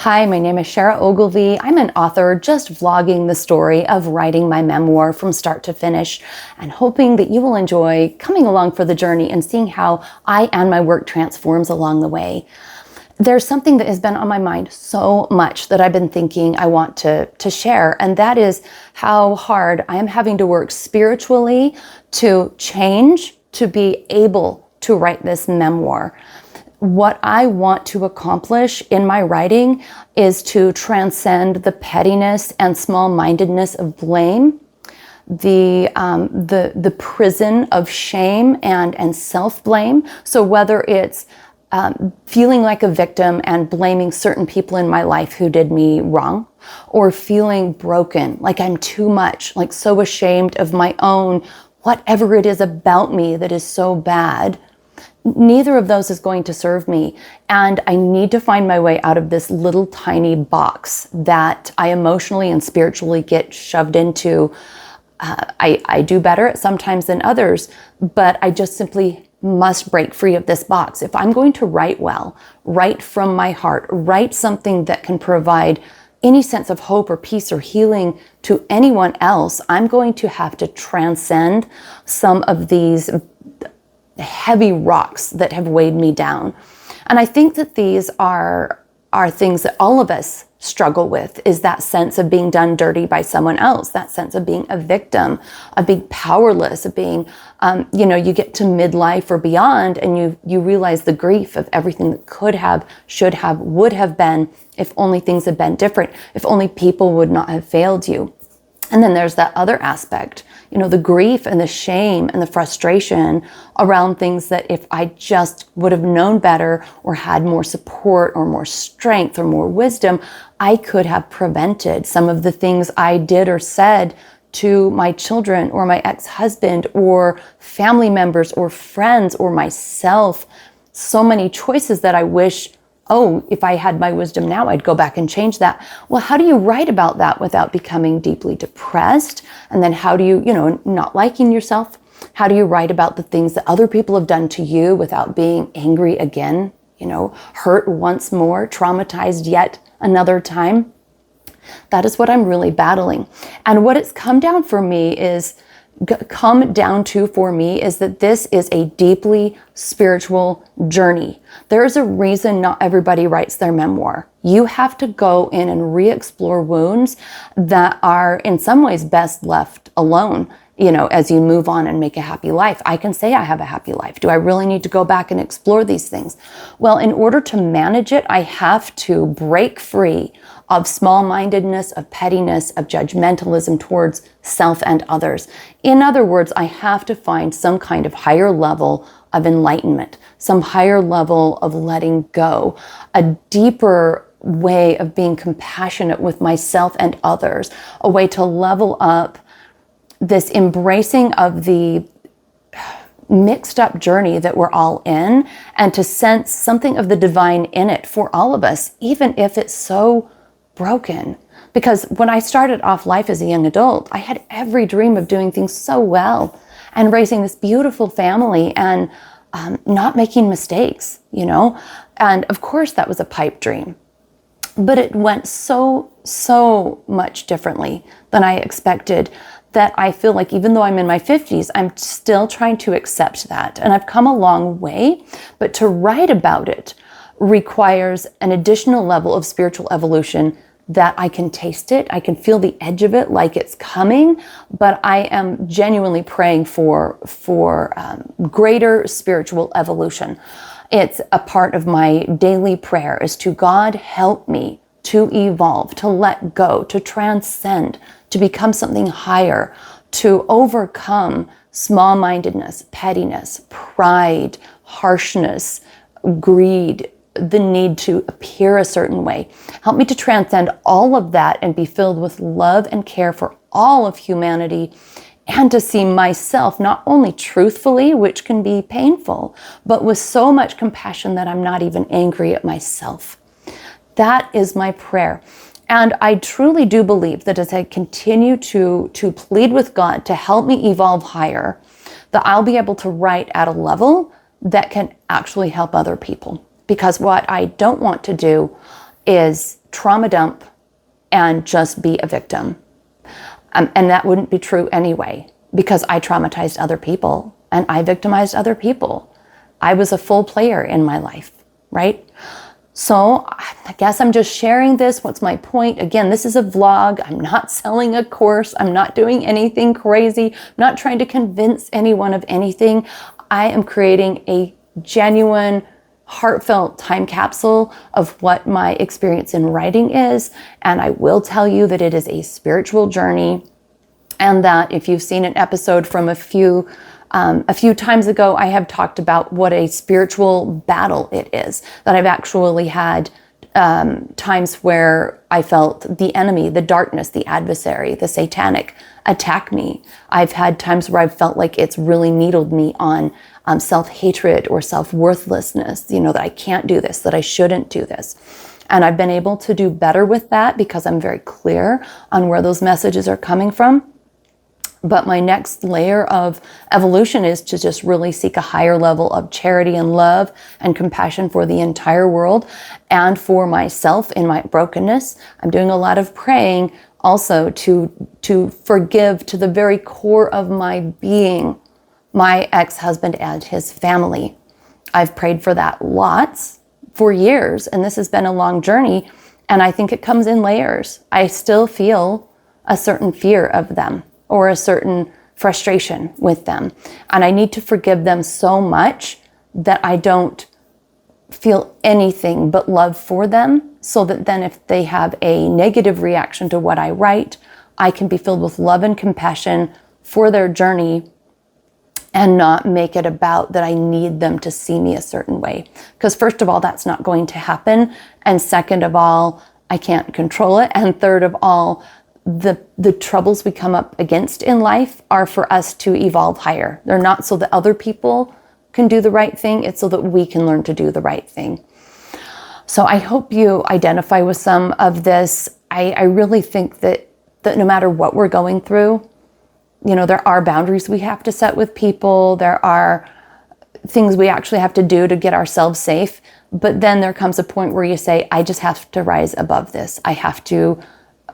Hi, my name is Shara Ogilvie. I'm an author just vlogging the story of writing my memoir from start to finish and hoping that you will enjoy coming along for the journey and seeing how I and my work transforms along the way. There's something that has been on my mind so much that I've been thinking I want to share, and that is how hard I am having to work spiritually to change to be able to write this memoir. What I want to accomplish in my writing is to transcend the pettiness and small-mindedness of blame, the prison of shame and self-blame. So whether it's feeling like a victim and blaming certain people in my life who did me wrong, or feeling broken, like I'm too much, like so ashamed of my own, whatever it is about me that is so bad. Neither of those is going to serve me. And I need to find my way out of this little tiny box that I emotionally and spiritually get shoved into. I do better at sometimes than others, but I just simply must break free of this box. If I'm going to write well, write from my heart, write something that can provide any sense of hope or peace or healing to anyone else, I'm going to have to transcend some of these heavy rocks that have weighed me down. And I think that these are things that all of us struggle with, is that sense of being done dirty by someone else, that sense of being a victim, of being powerless, of being, you get to midlife or beyond and you realize the grief of everything that could have, should have, would have been if only things had been different, if only people would not have failed you. And then there's that other aspect, the grief and the shame and the frustration around things that if I just would have known better or had more support or more strength or more wisdom, I could have prevented some of the things I did or said to my children or my ex-husband or family members or friends or myself. So many choices that I wish, if I had my wisdom now, I'd go back and change that. Well, how do you write about that without becoming deeply depressed? And then how do you, not liking yourself? How do you write about the things that other people have done to you without being angry again, hurt once more, traumatized yet another time? That is what I'm really battling. And what it's come down to for me is that this is a deeply spiritual journey. There is a reason not everybody writes their memoir. You have to go in and re-explore wounds that are in some ways best left alone, as you move on and make a happy life. I can say I have a happy life. Do I really need to go back and explore these things? Well, in order to manage it, I have to break free of small-mindedness, of pettiness, of judgmentalism towards self and others. In other words, I have to find some kind of higher level of enlightenment, some higher level of letting go, a deeper way of being compassionate with myself and others, a way to level up this embracing of the mixed up journey that we're all in, and to sense something of the divine in it for all of us, even if it's so broken. Because when I started off life as a young adult, I had every dream of doing things so well and raising this beautiful family and not making mistakes, And of course that was a pipe dream. But it went so much differently than I expected that I feel like even though I'm in my 50s, I'm still trying to accept that. And I've come a long way, but to write about it requires an additional level of spiritual evolution that I can taste it. I can feel the edge of it like it's coming, but I am genuinely praying for greater spiritual evolution. It's a part of my daily prayer is to God, help me to evolve, to let go, to transcend, to become something higher, to overcome small-mindedness, pettiness, pride, harshness, greed, the need to appear a certain way. Help me to transcend all of that and be filled with love and care for all of humanity, and to see myself not only truthfully, which can be painful, but with so much compassion that I'm not even angry at myself. That is my prayer. And I truly do believe that as I continue to plead with God to help me evolve higher, that I'll be able to write at a level that can actually help other people. Because what I don't want to do is trauma dump and just be a victim. And that wouldn't be true anyway, because I traumatized other people and I victimized other people. I was a full player in my life, right? So I guess I'm just sharing this. What's my point? Again, this is a vlog. I'm not selling a course. I'm not doing anything crazy. I'm not trying to convince anyone of anything. I am creating a genuine, heartfelt time capsule of what my experience in writing is. And I will tell you that it is a spiritual journey, and that if you've seen an episode from a few times ago, I have talked about what a spiritual battle it is, that I've actually had times where I felt the enemy, the darkness, the adversary, the satanic attack me. I've had times where I've felt like it's really needled me on self-hatred or self-worthlessness, that I can't do this, that I shouldn't do this. And I've been able to do better with that because I'm very clear on where those messages are coming from. But my next layer of evolution is to just really seek a higher level of charity and love and compassion for the entire world and for myself in my brokenness. I'm doing a lot of praying also to forgive to the very core of my being, my ex-husband and his family. I've prayed for that lots for years, and this has been a long journey, and I think it comes in layers. I still feel a certain fear of them, or a certain frustration with them. And I need to forgive them so much that I don't feel anything but love for them, so that then if they have a negative reaction to what I write, I can be filled with love and compassion for their journey and not make it about that I need them to see me a certain way. Because first of all, that's not going to happen. And second of all, I can't control it. And third of all, the troubles we come up against in life are for us to evolve higher. They're not so that other people can do the right thing. It's so that we can learn to do the right thing. So I hope you identify with some of this. I really think that no matter what we're going through, there are boundaries we have to set with people. There are things we actually have to do to get ourselves safe. But then there comes a point where you say, I just have to rise above this. I have to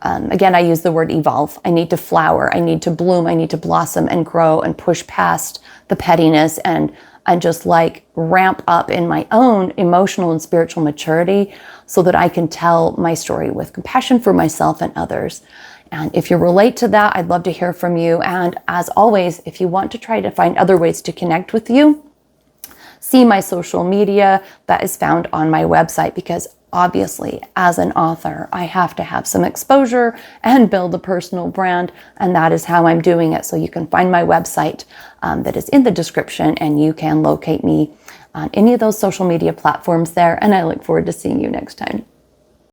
again, I use the word evolve. I need to flower. I need to bloom. I need to blossom and grow and push past the pettiness and just like ramp up in my own emotional and spiritual maturity so that I can tell my story with compassion for myself and others. And if you relate to that, I'd love to hear from you. And as always, if you want to try to find other ways to connect with you, see my social media that is found on my website, because obviously, as an author, I have to have some exposure and build a personal brand, and that is how I'm doing it. So you can find my website that is in the description, and you can locate me on any of those social media platforms there, and I look forward to seeing you next time.